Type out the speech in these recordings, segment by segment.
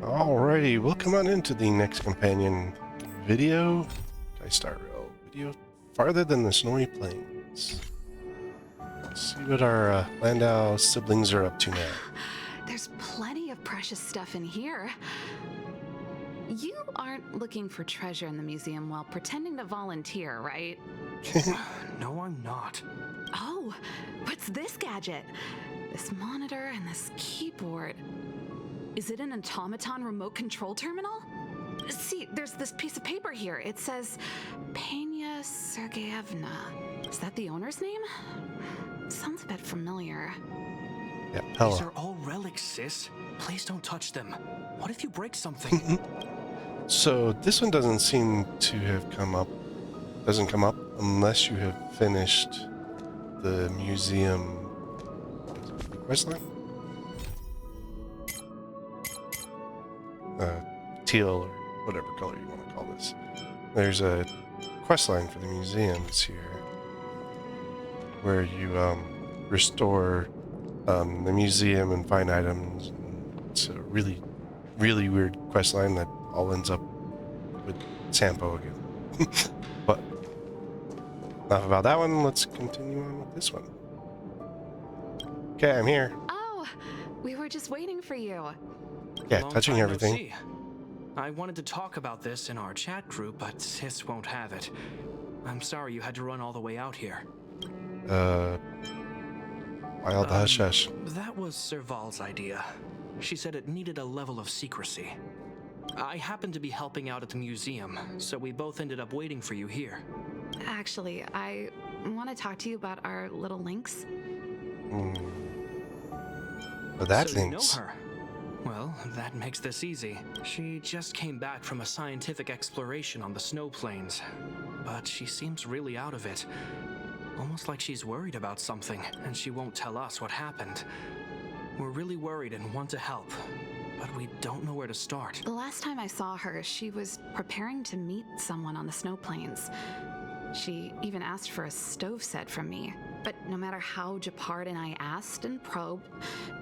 Alrighty, welcome on into the next companion video. Did I start real video? Farther than the snowy plains. Let's see what our Landau siblings are up to now. There's plenty of precious stuff in here. You aren't looking for treasure in the museum while pretending to volunteer, right? No, I'm not. Oh, what's this gadget? This monitor and this keyboard. Is it an automaton remote control terminal? See, there's this piece of paper here. It says Pena Sergeyevna. Is that the owner's name? Sounds a bit familiar. Yeah, Pela. These are all relics, sis. Please don't touch them. What if you break something? So this one doesn't seem to have come up. Doesn't come up unless you have finished the museum quest line. Teal or whatever color you want to call this. There's a quest line for the museums here where you restore the museum and find items. It's a really weird quest line that all ends up with Sampo again. But enough about that one. Let's continue on with this one. Okay, I'm here. Oh, we were just waiting for you. Yeah, Long touching time no everything. see. I wanted to talk about this in our chat group, but sis won't have it. I'm sorry you had to run all the way out here. Wild hush hush. That was Serval's idea. She said it needed a level of secrecy. I happened to be helping out at the museum, so we both ended up waiting for you here. Actually, I want to talk to you about our little Lynx. But that's So you know Lynx. her? Well, that makes this easy. She just came back from a scientific exploration on the snow plains, but she seems really out of it. Almost like she's worried about something, and she won't tell us what happened. We're really worried and want to help, but we don't know where to start. The last time I saw her, she was preparing to meet someone on the snow plains. She even asked for a stove set from me. But no matter how Japard and I asked and probed,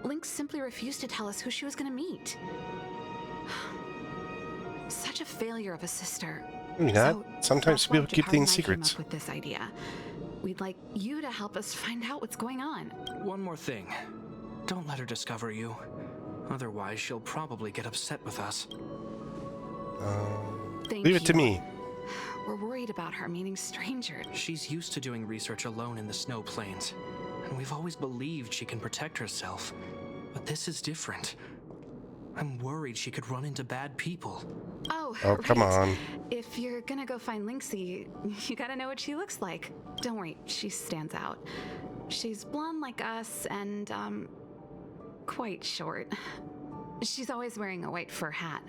Lynx simply refused to tell us who she was going to meet. Such a failure of a sister. Maybe not. Sometimes that's why people keep Japard things and I secrets. came up with this idea. We'd like you to help us find out what's going on. One more thing. Don't let her discover you. Otherwise, she'll probably get upset with us. Thank Leave it to you. me. We're worried about her meeting strangers. She's used to doing research alone in the snow plains, and we've always believed she can protect herself. But this is different. I'm worried she could run into bad people. Oh, Come right. on. If you're gonna go find Lynxie, you gotta know what she looks like. Don't worry, she stands out. She's blonde like us and, quite short. She's always wearing a white fur hat.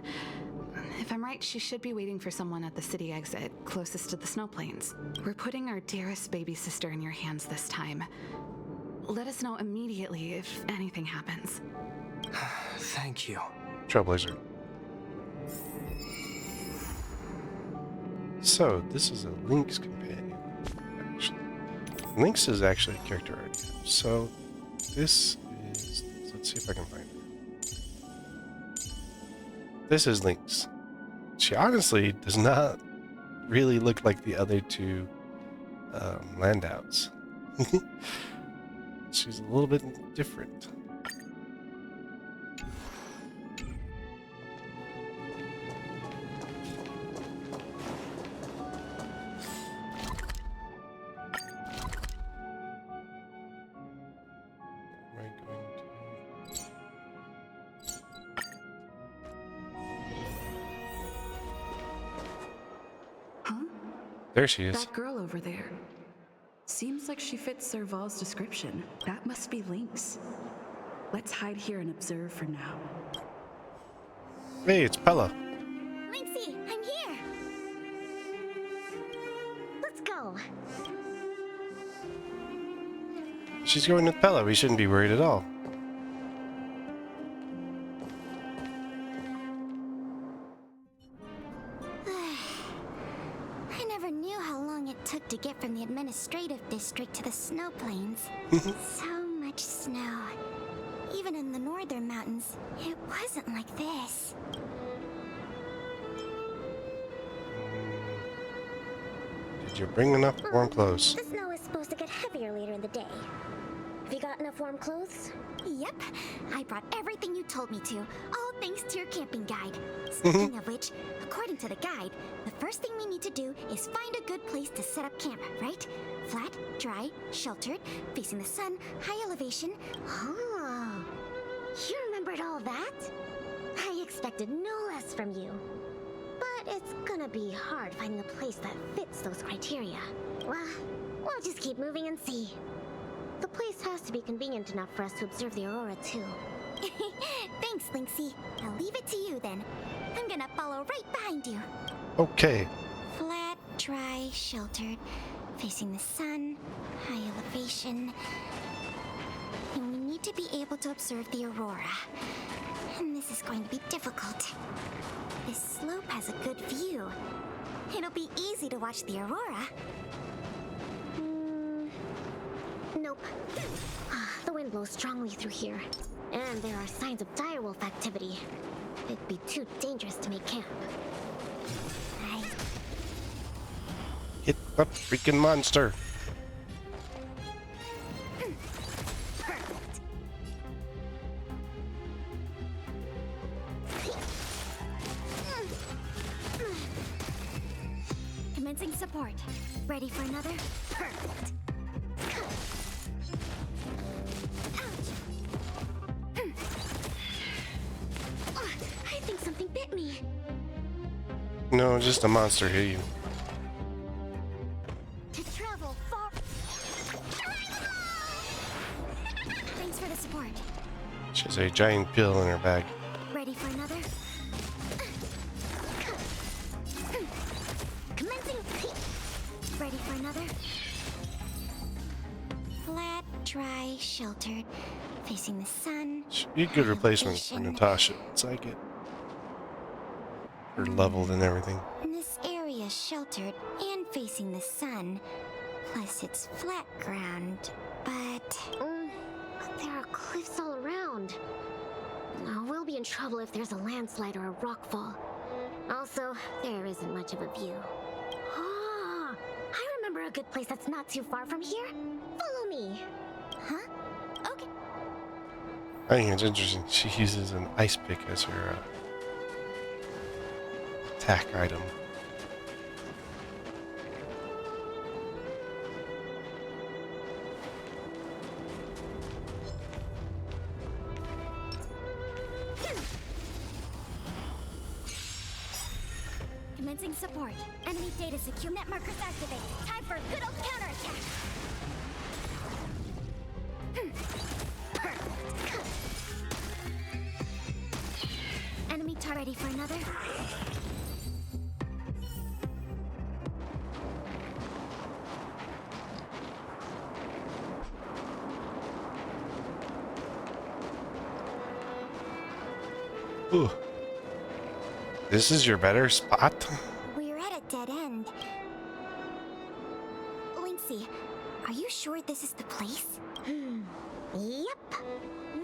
If I'm right, she should be waiting for someone at the city exit, closest to the snow plains. We're putting our dearest baby sister in your hands this time. Let us know immediately if anything happens. Thank you. Trailblazer. So, this is a Lynx companion, actually. Lynx is actually a character art. So, this is... Let's see if I can find her. This is Lynx. She honestly does not really look like the other two Landau's. She's a little bit different. Am I going to... Huh? There she is. That girl over there. Seems like she fits Serval's description. That must be Lynx. Let's hide here and observe for now. Hey, it's Pela. Lynxie, I'm here! Let's go! She's going with Pela. We shouldn't be worried at all. I never knew how long it took to get from the administrative district to the snow plains. So much snow. Even in the northern mountains, it wasn't like this. Did you bring enough warm clothes? The snow is supposed to get heavier later in the day. Have you got enough warm clothes? Yep, I brought everything you told me to, all thanks to your camping guide. Speaking of which, according to the guide, the first thing we need to do is find a good place to set up camp, right? Flat, dry, sheltered, facing the sun, high elevation. Oh, you remembered all that? I expected no less from you. But it's gonna be hard finding a place that fits those criteria. Well, we'll just keep moving and see. The place has to be convenient enough for us to observe the aurora, too. Thanks, Lynxy. I'll leave it to you then. I'm gonna follow right behind you. Okay. Flat, dry, sheltered, facing the sun, high elevation. And we need to be able to observe the aurora. And this is going to be difficult. This slope has a good view. It'll be easy to watch the aurora. Nope. The wind blows strongly through here. And there are signs of direwolf activity. It'd be too dangerous to make camp. Hit the freaking monster. Commencing support. Ready for another? Perfect. I think something bit me. No, just a monster hit you. To travel far. Thanks for the support. She has a giant pill in her bag. Ready for another? Commencing. Ready for another? Flat, dry, sheltered, facing the sun. She'd be a good replacement for Natasha. It's like it. Her leveled and everything. This area is sheltered and facing the sun. Plus, it's flat ground, but There are cliffs all around. We'll be in trouble if there's a landslide or a rockfall. Also, there isn't much of a view. Ah, I remember a good place that's not too far from here. Follow me. huh? Okay. I think it's interesting. She uses an ice pick as her attack item. Commencing support. Enemy data secure. Net markers activate. Time for a good old counterattack. Perfect. Enemy target ready for another? Ooh. This is your better spot? We're at a dead end. Lynxy, are you sure this is the place? Yep.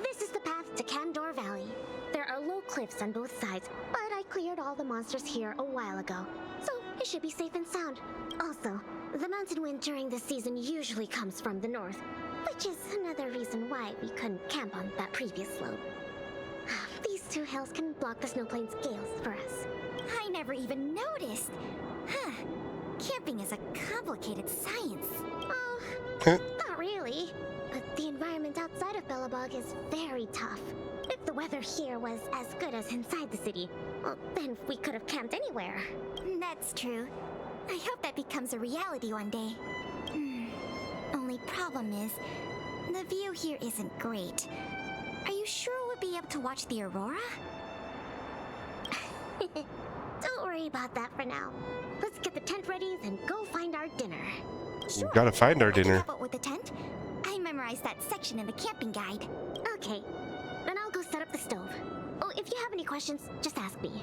This is the path to Candor Valley. There are low cliffs on both sides, but I cleared all the monsters here a while ago, so it should be safe and sound. Also, the mountain wind during this season usually comes from the north, which is another reason why we couldn't camp on that previous slope. These two hills can block the snowplains' gales for us. I never even noticed. Huh. Camping is a complicated science. Oh, not really. But the environment outside of Belobog is very tough. If the weather here was as good as inside the city, well, then we could have camped anywhere. That's true. I hope that becomes a reality one day. Only problem is, the view here isn't great. Are you sure we'll be able to watch the aurora? Don't worry about that for now. Let's get the tent ready, then go find our dinner. We gotta find our I can dinner. help out with the tent. I memorized that section in the camping guide. Okay, then I'll go set up the stove. Oh, if you have any questions, just ask me.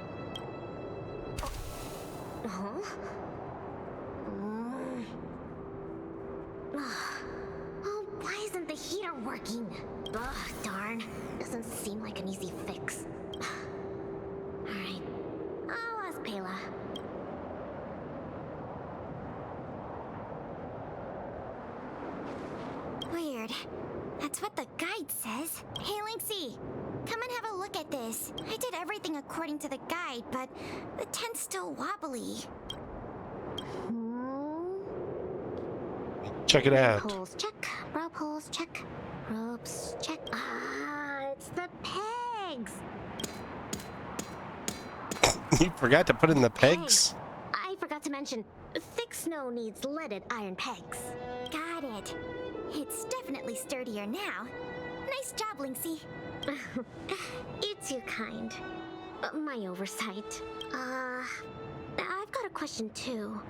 Huh? Oh, why isn't isn't the heater working? Ugh, darn. Doesn't seem like an easy fix. Alright. I'll ask Pela. Weird. That's what the guide says. Hey, Lynxy, come and have a look at this. I did everything according to the guide, but the tent's still wobbly. Check it out. Poles check. Rope holes check. Ropes check. Ah, it's the pegs. You forgot to put in the pegs? I forgot to mention, thick snow needs leaded iron pegs. Got it. It's definitely sturdier now. Nice job, Lynxy. It's your kind. My oversight. I've got a question too.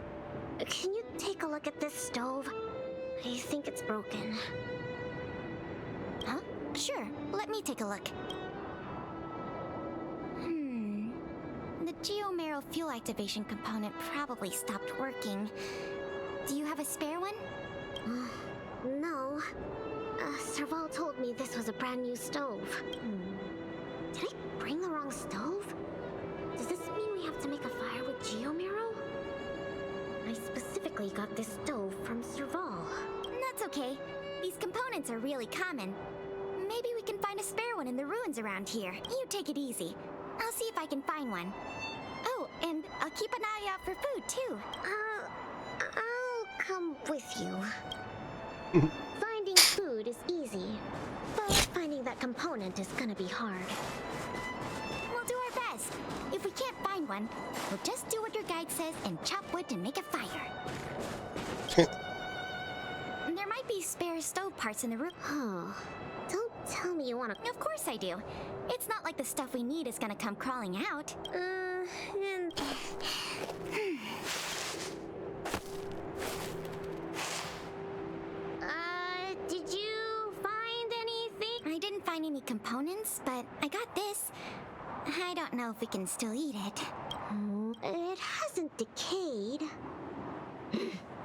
Can you take a look at this stove? I think it's broken. Huh? Sure, let me take a look. The geomarrow fuel activation component probably stopped working. Do you have a spare one? No. Serval told me this was a brand new stove. Did I bring the wrong stove? Does this mean we have to make a fire with geomarrow? I specifically got this stove from Serval. That's okay. These components are really common. Maybe we can find a spare one in the ruins around here. You take it easy. I'll see if I can find one. Oh, and I'll keep an eye out for food, too. I'll come with you. Finding food is easy, but finding that component is gonna be hard. We'll do our best. If we can't find one, we'll just do what your guide says and chop wood to make a fire. There might be spare stove parts in the room. Oh, don't tell me you wanna... Of course I do. It's not like the stuff we need is gonna come crawling out. Did you find anything? I didn't find any components, but I got this. I don't know if we can still eat it. It hasn't decayed.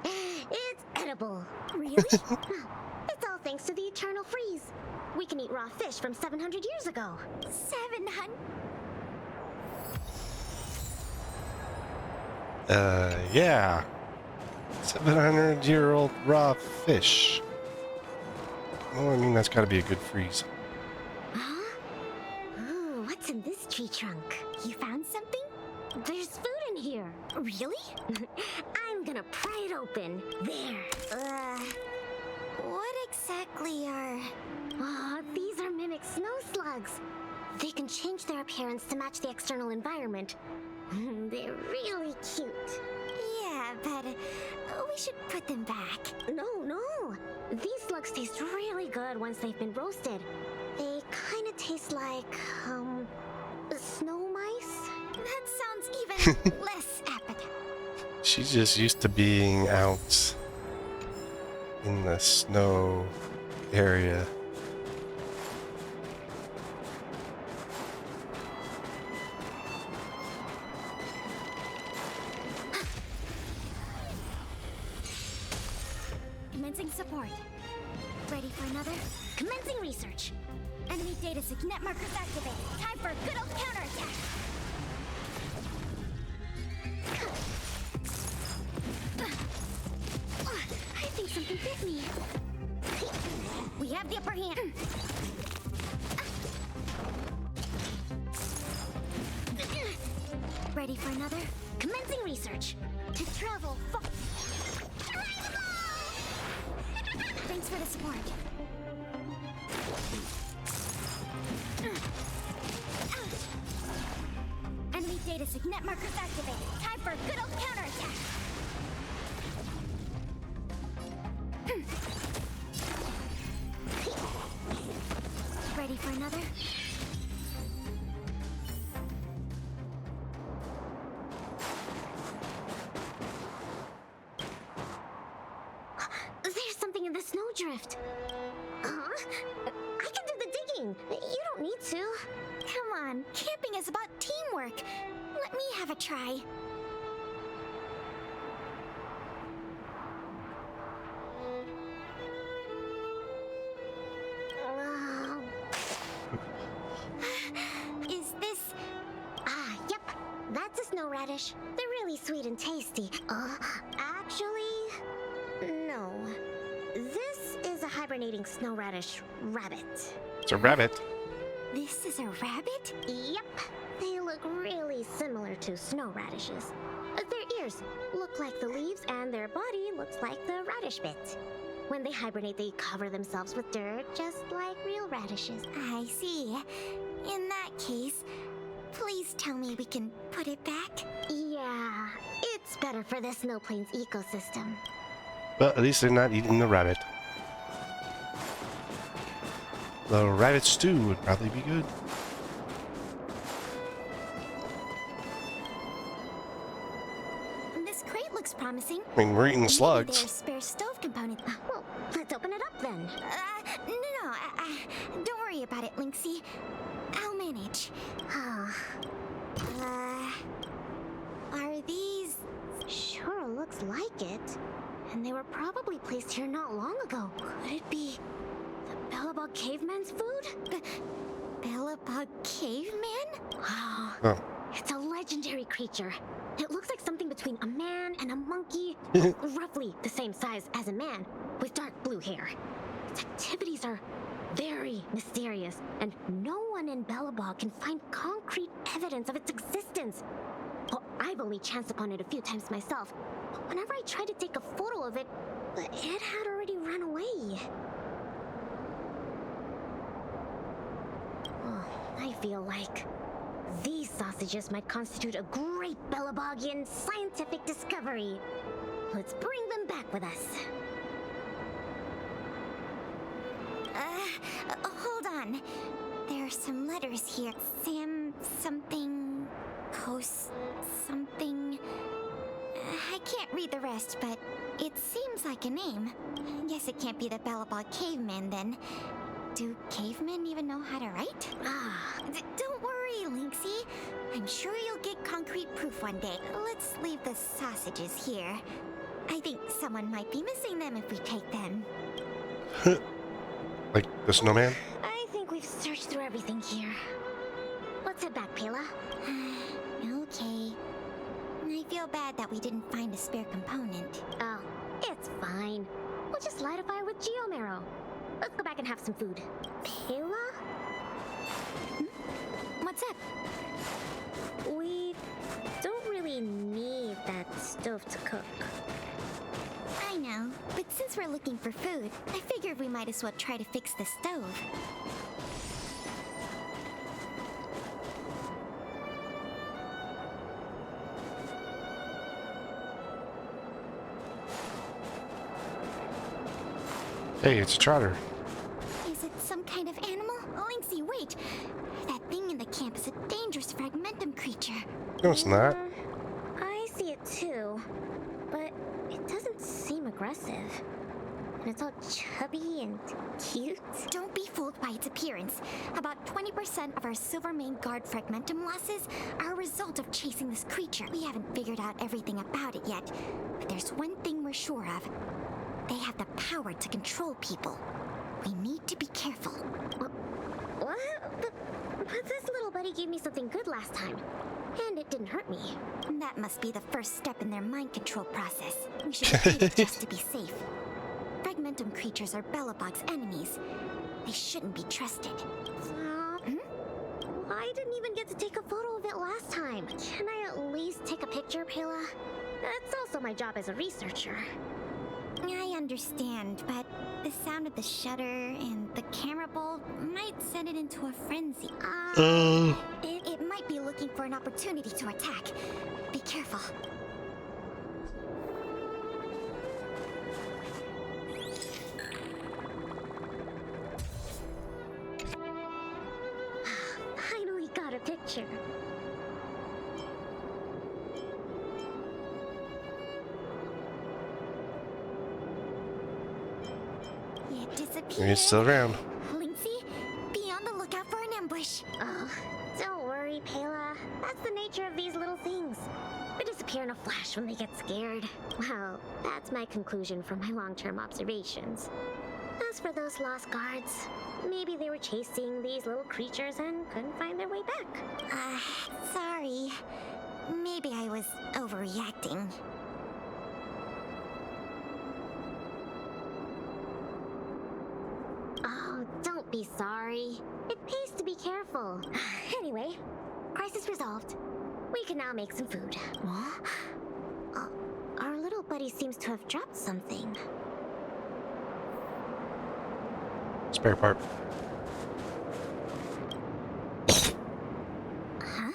It's edible. Really? It's all thanks to the eternal freeze. We can eat raw fish from 700 years ago. 700? Yeah. 700-year-old raw fish. Well, I mean, that's gotta be a good freeze. Huh? Ooh, what's in this tree trunk? You found something? There's food in here. Really? I'm gonna pry it open. There. What exactly are... Oh, these are mimic snow slugs. They can change their appearance to match the external environment. They're really cute. Yeah, but we should put them back. No. These slugs taste really good once they've been roasted. They kind of taste like, snow mice? That sounds even less appetizing. She's just used to being out in the snow area. Commencing support. Ready for another? Commencing research. Enemy data signet markers activated. Time for a good old counterattack. I think something bit me. We have the upper hand. Ready for another? Commencing research. To travel far. Thanks for the support. Enemy data signet markers activated. Time for a good old counterattack. Ready for another? There's something in the snowdrift. Huh? I can do the digging. You don't need to. Come on, camping is about teamwork. Let me have a try. radish. They're really sweet and tasty. Actually, no. This is a hibernating snow radish rabbit. It's a rabbit. This is a rabbit? Yep. They look really similar to snow radishes. Their ears look like the leaves and their body looks like the radish bit. When they hibernate, they cover themselves with dirt, just like real radishes. I see. In that case, please tell me we can put it back. Yeah, it's better for the Snow Plains ecosystem. But at least they're not eating the rabbit. The rabbit stew would probably be good. This crate looks promising. I mean, we're eating Maybe slugs. there's a spare stove component. Well, let's open it up then. No. Don't worry about it, Lynxy. I'll manage. Are these... Sure looks like it. And they were probably placed here not long ago. Could it be the Bellabog caveman's food? Bellabog caveman? Wow. Oh. It's a legendary creature. It looks like something between a man and a monkey. Roughly the same size as a man, with dark blue hair. Its activities are very mysterious, and no one in Bellabog can find concrete evidence of its existence. Well, I've only chanced upon it a few times myself, but whenever I tried to take a photo of it, it had already run away. Oh, I feel like these sausages might constitute a great Bellabogian scientific discovery. Let's bring them back with us. Hold on. There are some letters here. Sam something... Post something... I can't read the rest, but it seems like a name. Guess it can't be the Bellabog caveman then. Do cavemen even know how to write? Don't worry, Lynxy. I'm sure you'll get concrete proof one day. Let's leave the sausages here. I think someone might be missing them if we take them. Like the snowman? I think we've searched through everything here. Let's head back, Pela. Okay. I feel bad that we didn't find a spare component. Oh, it's fine. We'll just light a fire with geomarrow. Let's go back and have some food. Pela? What's up? We don't really need that stove to cook. I know, but since we're looking for food, I figured we might as well try to fix the stove. Hey, it's a trotter. Is it some kind of animal? Lynxy, wait! That thing in the camp is a dangerous fragmentum creature. No, it's not. I see it too, but it doesn't seem aggressive. And it's all chubby and cute. Don't be fooled by its appearance. About 20% of our Silvermane Guard fragmentum losses are a result of chasing this creature. We haven't figured out everything about it yet, but there's one thing we're sure of. They have the power to control people. We need to be careful. What? But this little buddy gave me something good last time, and it didn't hurt me. That must be the first step in their mind control process. We should defeat it just to be safe. Fragmentum creatures are Bellabog's enemies. They shouldn't be trusted. I didn't even get to take a photo of it last time. Can I at least take a picture, Pela? That's also my job as a researcher. I understand, but the sound of the shutter and the camera bulb might send it into a frenzy. It might be looking for an opportunity to attack. Be careful. Finally got a picture. It disappeared. Maybe it's still around. Lynxy, be on the lookout for an ambush. Oh, don't worry, Pela. That's the nature of these little things. They disappear in a flash when they get scared. Well, that's my conclusion from my long-term observations. As for those lost guards, maybe they were chasing these little creatures and couldn't find their way back. Sorry. Maybe I was crisis resolved. We can now make some food. What? Our little buddy seems to have dropped something. Spare part. Huh?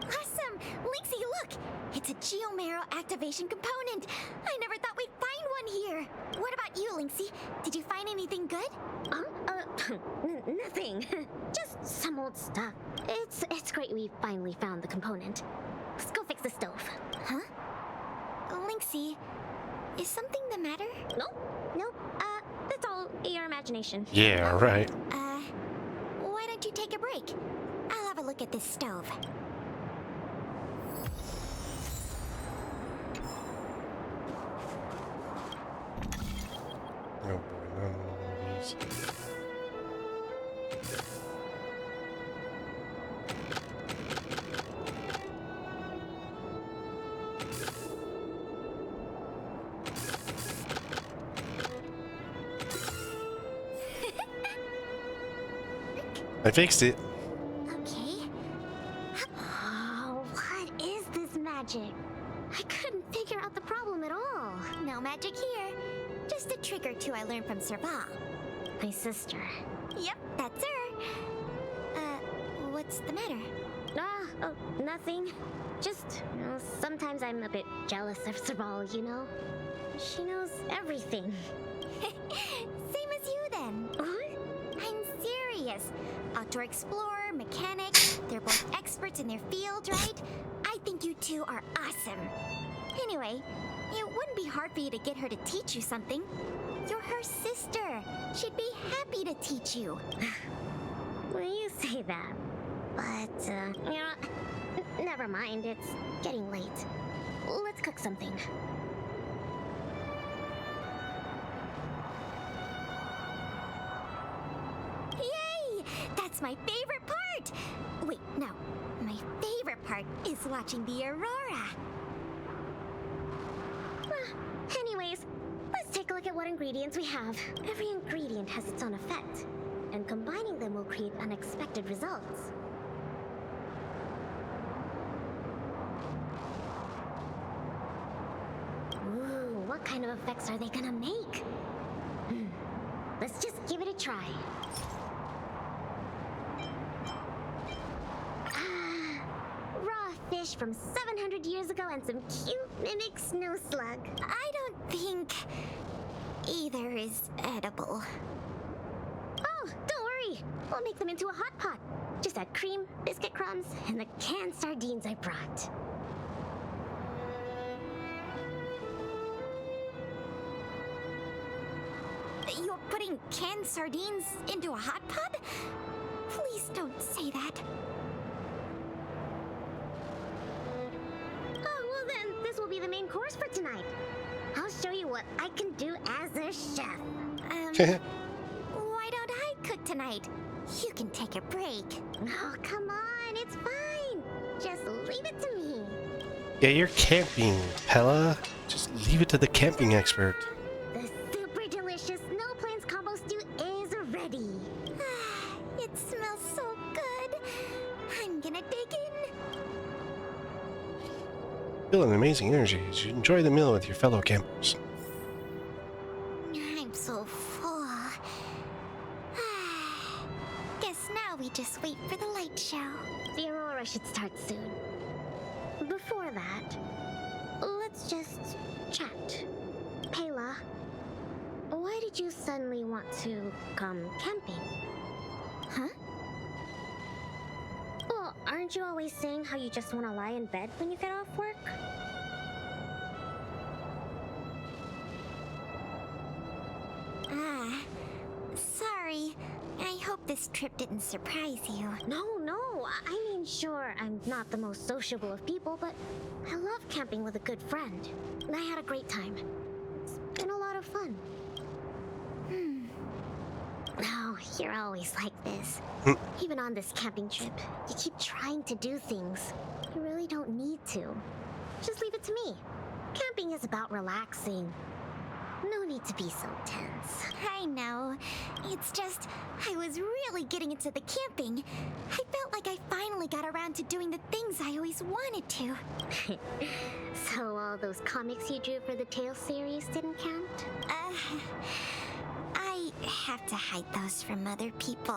Awesome! Lynxy, look! It's a geomarrow activation component! I never thought we'd find one here! What about you, Lynxy? Did you find anything good? Nothing. Just some old stuff. It's great we finally found the component. Let's go fix the stove. Huh? Lynxy, is something the matter? Nope. That's all your imagination. Yeah, right. Why don't you take a break? I'll have a look at this stove. Oh boy, not one of these. I fixed it. Okay. Oh, what is this magic? I couldn't figure out the problem at all. No magic here. Just a trick or two I learned from Serval. My sister. Yep, that's her. What's the matter? Nothing. Just, sometimes I'm a bit jealous of Serval, you know? She knows everything. Same as you then. What? I'm serious. Outdoor explorer, mechanic, they're both experts in their field, right? I think you two are awesome. Anyway, it wouldn't be hard for you to get her to teach you something. You're her sister. She'd be happy to teach you. Well, you say that. But, never mind. It's getting late. Let's cook something. Yay! That's my favorite part! Wait, no. My favorite part is watching the aurora. Anyways, let's take a look at what ingredients we have. Every ingredient has its own effect, and combining them will create unexpected results. Ooh, what kind of effects are they gonna make? Let's just give it a try. Raw fish from 700 years ago and some cute mimic snow slug. I don't think either is edible. Oh, don't worry. We'll make them into a hot pot. Just add cream, biscuit crumbs, and the canned sardines I brought. You're putting canned sardines into a hot pot? Please don't say that. Oh, well then, this will be the main course for tonight. I'll show you what I can do as a chef. Why don't I cook tonight? You can take a break. Oh, come on, it's fine. Just leave it to me. Yeah, you're camping, Pela. Just leave it to the camping expert. The super delicious Snow Plains combo stew is ready. It smells so good. I'm gonna dig in. Feel an amazing energy as you enjoy the meal with your fellow campers. I'm so full. Guess now we just wait for the light show. The aurora should start soon. Before that, let's just chat. Pela, why did you suddenly want to come camping? Huh? Well, aren't you always saying how you just want to lie in bed when you get off work? Sorry. I hope this trip didn't surprise you. No. I mean, sure, I'm not the most sociable of people, but I love camping with a good friend. And I had a great time. It's been a lot of fun. Oh, you're always like this. Even on this camping trip, you keep trying to do things. You really don't need to. Just leave it to me. Camping is about relaxing. No need need to be so tense. I know. It's just, I was really getting into the camping. I felt like I finally got around to doing the things I always wanted to. So all those comics you drew for the Tales series didn't count? I have to hide those from other people.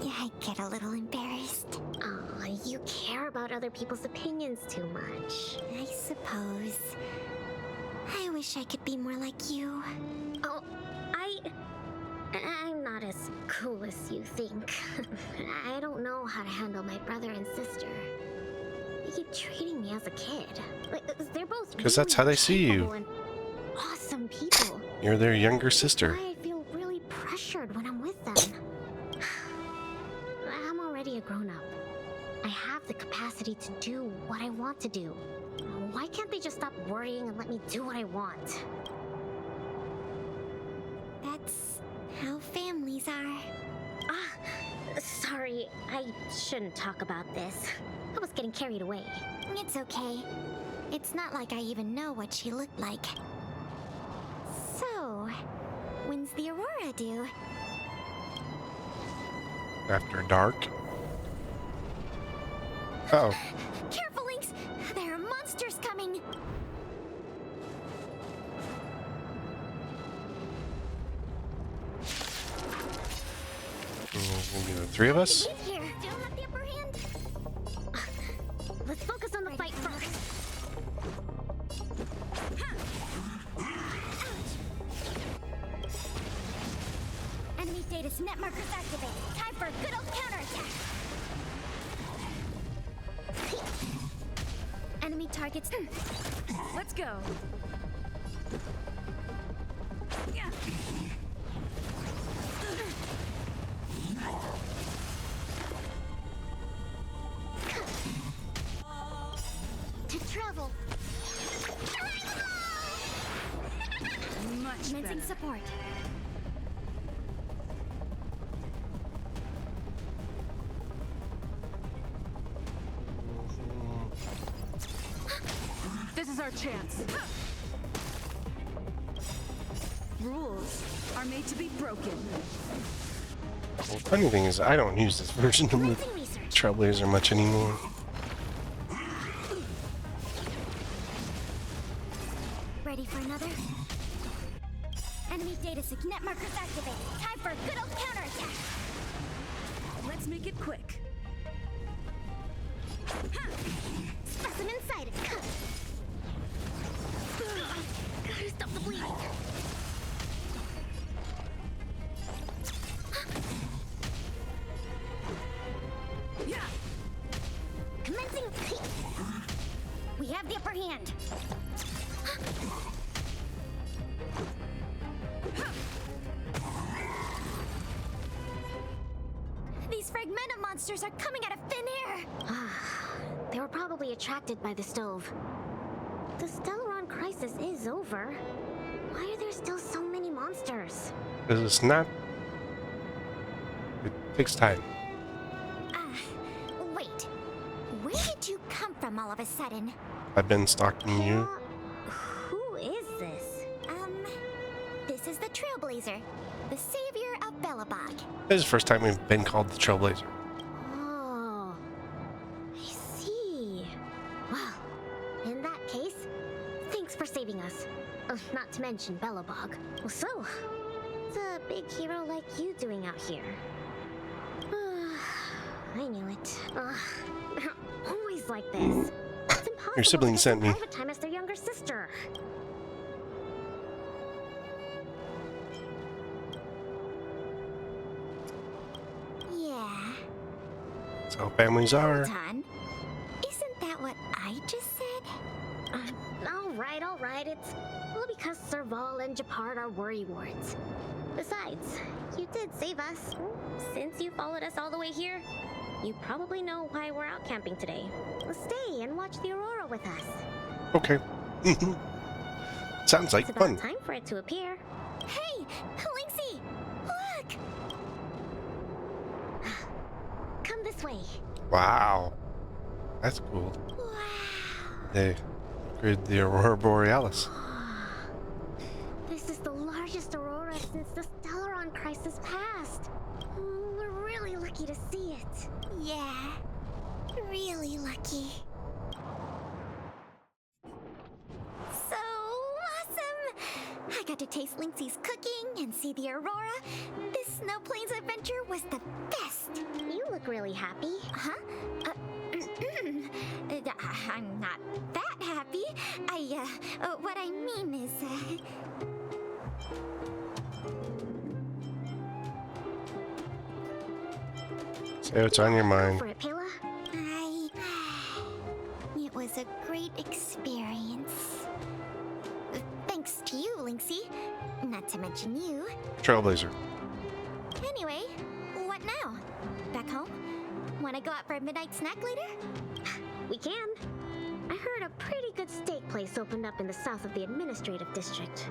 I get a little embarrassed. Aw, you care about other people's opinions too much. I suppose. I wish I could be more like you. Oh, I'm not as cool as you think. I don't know how to handle my brother and sister. They keep treating me as a kid. Like, they're both 'Cause that's how they see you. capable and awesome people. You're their younger sister. I feel really pressured when I'm with them. I'm already a grown-up. I have the capacity to do what I want to do. Why can't they just stop worrying and let me do what I want? That's how families are. Sorry, I shouldn't talk about this. I was getting carried away. It's okay. It's not like I even know what she looked like. So, when's the Aurora due? After dark. Oh. Careful, Lynx! There are monsters coming! Gonna be the three of us? Get here! Don't have the upper hand! Let's focus on the fight first. Enemy data's net markers activated. Time for a good old counterattack! Enemy targets. Let's go. To travel. Much Commencing support. This is our chance. Rules are made to be broken. Well, the funny thing is, I don't use this version of the Commencing research. Trailblazer much anymore. Ready for another? Enemy data net markers activated. Time for a good old counterattack. Let's make it quick. Specimen sighted. Gotta stop the bleeding. Commencing. We have the upper hand. These fragmented monsters are coming out of thin air. They were probably attracted by the stove. The Stellaron crisis is over. Why are there still so many monsters? Because it's not. It takes time. Wait. Where did you come from all of a sudden? I've been stalking you. Who is this? This is the Trailblazer, the savior of Belobog. This is the first time we've been called the Trailblazer. Oh, I see. Well, in that case, thanks for saving us. Not to mention Belobog. So, what's a big hero like you doing out here? I knew it. They're always like this. It's impossible Your sibling to get sent me. private time as their younger sister. Yeah. That's how families are. Ton. Isn't that what I just said? All right. It's all because Serval and Japard are worrywarts. Besides, you did save us. Since you followed us all the way here, you probably know why we're out camping today. Stay and watch the aurora with us. Okay. Sounds like It's fun. about time for it to appear. Hey, Lynxie, look! Come this way. Wow. That's cool. Wow. They created the Aurora Borealis. This is the got to taste Lynx's cooking and see the aurora. This Snow Plains adventure was the best. You look really happy. Huh? I'm not that happy. What I mean is, Say what's on your mind. For it, Pela. It was a great experience. Thanks to you, Lynxy. Not to mention you. Trailblazer. Anyway, what now? Back home? Wanna go out for a midnight snack later? We can. I heard a pretty good steak place opened up in the south of the administrative district.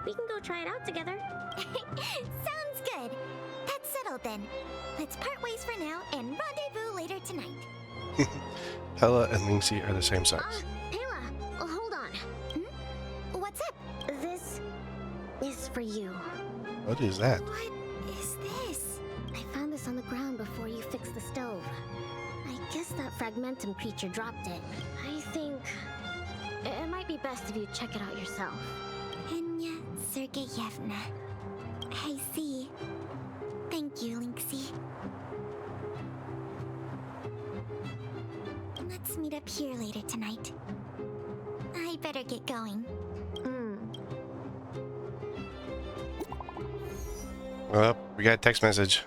We can go try it out together. Sounds good. That's settled then. Let's part ways for now and rendezvous later tonight. Pela and Lynxy are the same size. Pela, hold on. What's up? This is for you. What is that? What is this? I found this on the ground before you fixed the stove. I guess that fragmentum creature dropped it. I think it might be best if you check it out yourself. Enya Sergeyevna. I see. Thank you, Lynxy. Let's meet up here later tonight. I better get going. Well, we got a text message.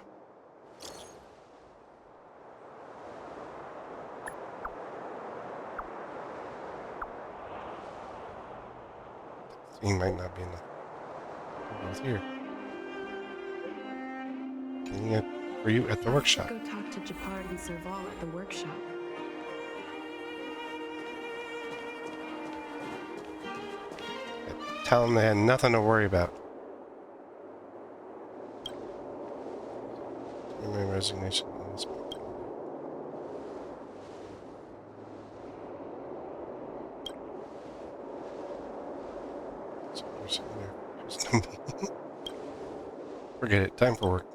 He might not be in the booth here. Meeting it for you at the workshop. Go talk to Japard and Serval at the workshop. Tell them they had nothing to worry about. My resignation on this point. So there's something there. There's nobody. Forget it. Time for work.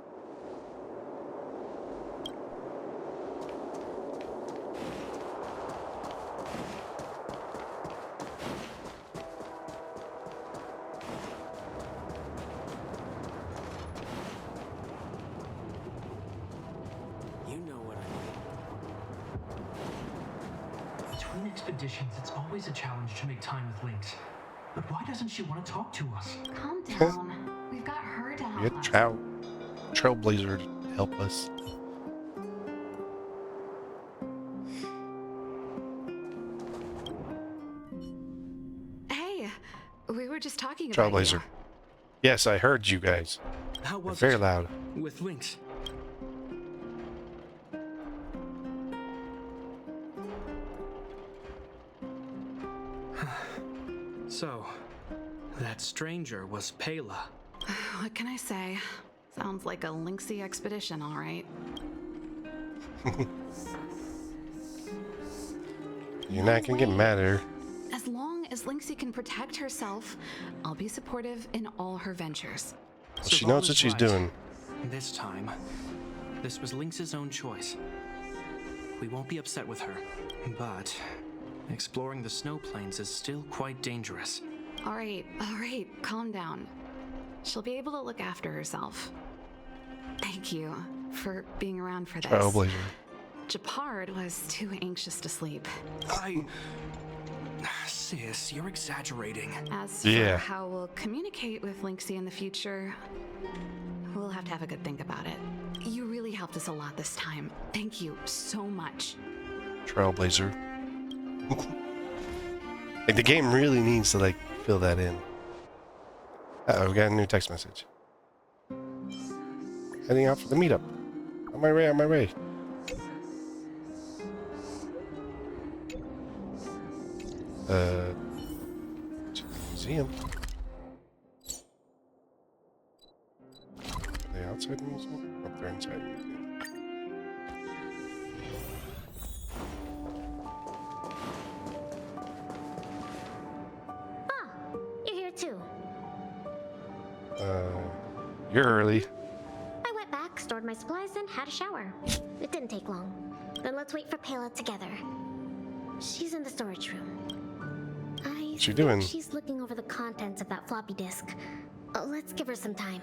Between expeditions, it's always a challenge to make time with Lynx. But why doesn't she want to talk to us? Calm down. We've got her to help Get us. Trailblazer to help us. Hey, we were just talking about Trailblazer. you. Yes, I heard you guys. How They're was very it loud. with Lynx? So, that stranger was Pela. What can I say? Sounds like a Lynxy expedition, all right. You're not gonna get mad at her. As long as Lynxy can protect herself, I'll be supportive in all her ventures. Well, she knows what she's doing. This time, this was Lynx's own choice. We won't be upset with her, but exploring the snow plains is still quite dangerous. All right, calm down. She'll be able to look after herself. Thank you for being around for this. Trailblazer. Japard was too anxious to sleep. Sis, you're exaggerating. As for Yeah. how we'll communicate with Lynxy in the future, we'll have to have a good think about it. You really helped us a lot this time. Thank you so much. Trailblazer. Like, the game really needs to, like, fill that in. Uh-oh, we got a new text message. Heading out for the meetup. On my way. To the museum. Are they outside the museum? Oh, they're inside the museum. You're here too. You're early. I went back, stored my supplies, and had a shower. It didn't take long. Then let's wait for Pela together. She's in the storage room. I What's she doing? She's looking over the contents of that floppy disk. Let's give her some time.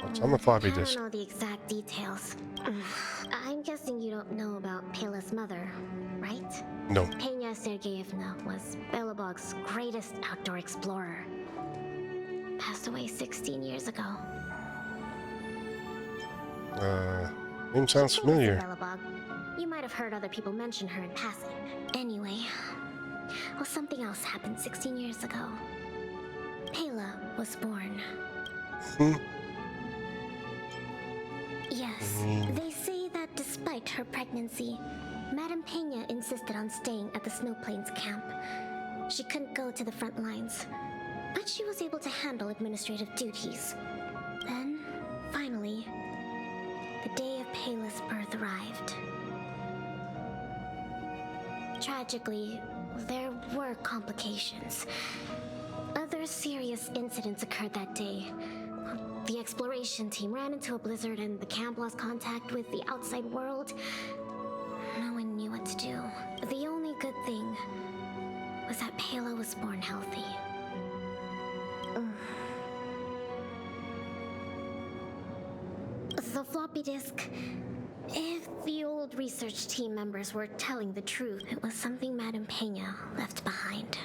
What's on the floppy I disk? don't know the exact details. I'm guessing you don't know about Pela's mother, right? No. Pena Sergeyevna was Belobog's greatest outdoor explorer. Passed away 16 years ago. Name sounds familiar. Belobog. You might have heard other people mention her in passing. Anyway, well, something else happened 16 years ago. Pela was born. Yes, they say that despite her pregnancy, Madame Pena insisted on staying at the Snow Plains camp. She couldn't go to the front lines, but she was able to handle administrative duties. Then, finally, the day of Pela's birth arrived. Tragically, there were complications. Other serious incidents occurred that day. The exploration team ran into a blizzard and the camp lost contact with the outside world. No one knew what to do. The only good thing was that Pela was born healthy. The floppy disk. If the old research team members were telling the truth, it was something Madame Pena left behind.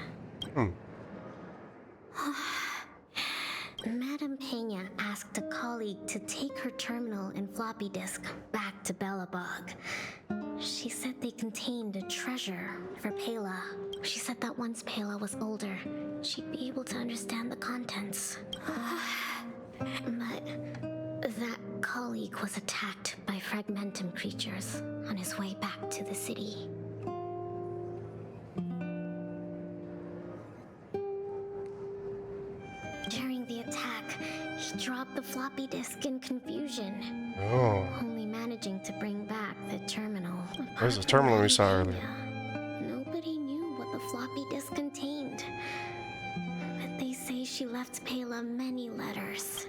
Madame Pena asked a colleague to take her terminal and floppy disk back to Belobog. She said they contained a treasure for Pela. She said that once Pela was older, she'd be able to understand the contents. But that colleague was attacked by fragmentum creatures on his way back to the city. During the attack, he dropped the floppy disk in confusion, only managing to bring back the terminal. Where's the terminal we saw earlier? Nobody knew what the floppy disk contained, but they say she left Pela many letters.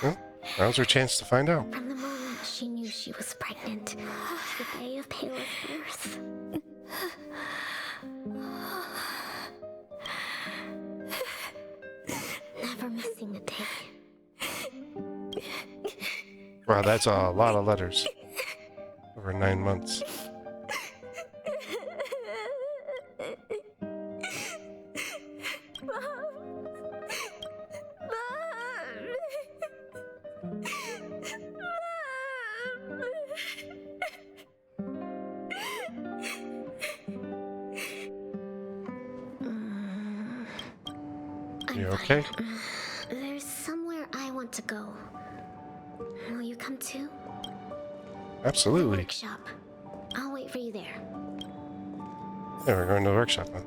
Well, now's her chance to find out. From the moment she knew she was pregnant to the day of Pela's birth. Never missing a day. Wow, that's a lot of letters. Over 9 months. You okay? There's somewhere I want to go. Will you come too? Absolutely. Workshop. I'll wait for you there. Yeah, we're going to the workshop, huh?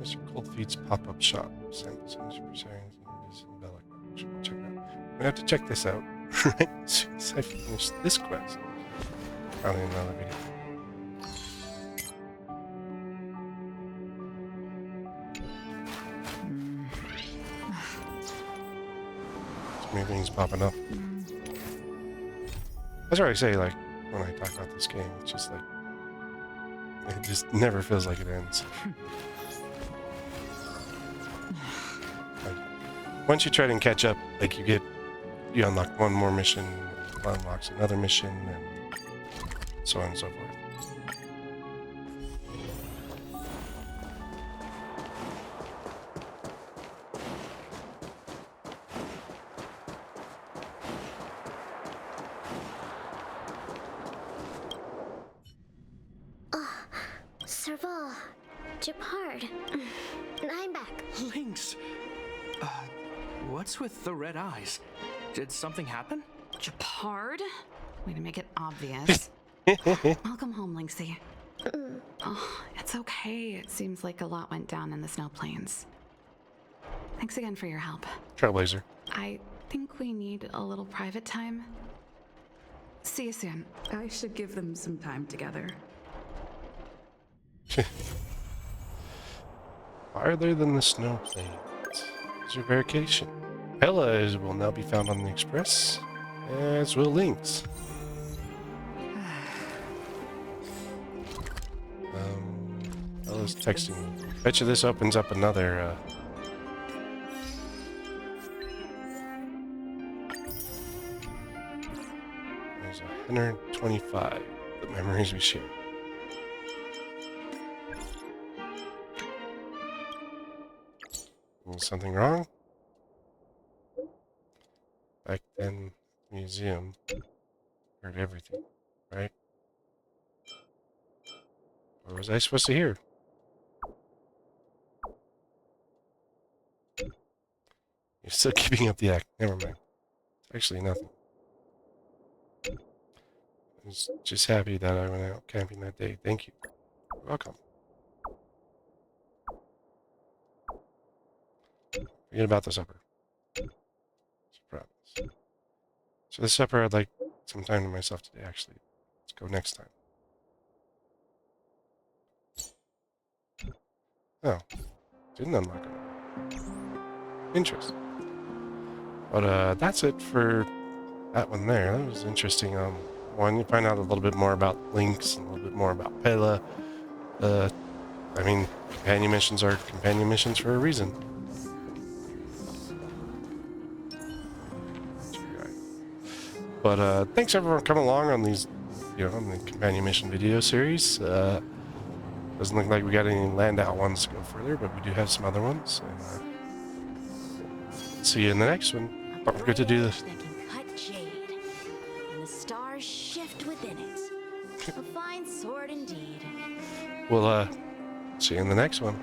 Mr. Coldfeet's pop-up shop. Samples and superseries and Bella. Check it out. I'm gonna have to check this out right as soon as I finish this quest. Probably another video. Too many things popping up. That's what I say, like, when I talk about this game, it's just like, it just never feels like it ends. Like, once you try to catch up, like, you unlock one more mission, it unlocks another mission, and so on and so forth. Serval, Japard, I'm back. Lynx! What's with the red eyes? Did something happen? Japard? Way to make it obvious. Welcome home, Lynxie. Oh, it's okay. It seems like a lot went down in the Snow Plains. Thanks again for your help. Trailblazer. I think we need a little private time. See you soon. I should give them some time together. Farther than the Snow Plains is your vacation. Pela will now be found on the Express. As will Lynx. Bella's texting me. Bet you this opens up another, There's 125. The memories we share. Is something wrong? Back then, museum heard everything, right? What was I supposed to hear? You're still keeping up the act. Never mind. It's actually nothing. I was just happy that I went out camping that day. Thank you. You're welcome. Forget about the supper. It's a promise. So the supper, I'd like some time to myself today, actually. Let's go next time. Oh. Didn't unlock it. Interesting. But that's it for that one there. That was interesting. One, you find out a little bit more about Lynx and a little bit more about Pela. I mean, companion missions are companion missions for a reason. But thanks everyone for coming along on these, on the companion mission video series. Doesn't look like we got any Landau ones to go further, but we do have some other ones. And, see you in the next one. Don't forget to do this. That can cut jade, and the stars shift within it. A fine sword indeed. We'll see you in the next one.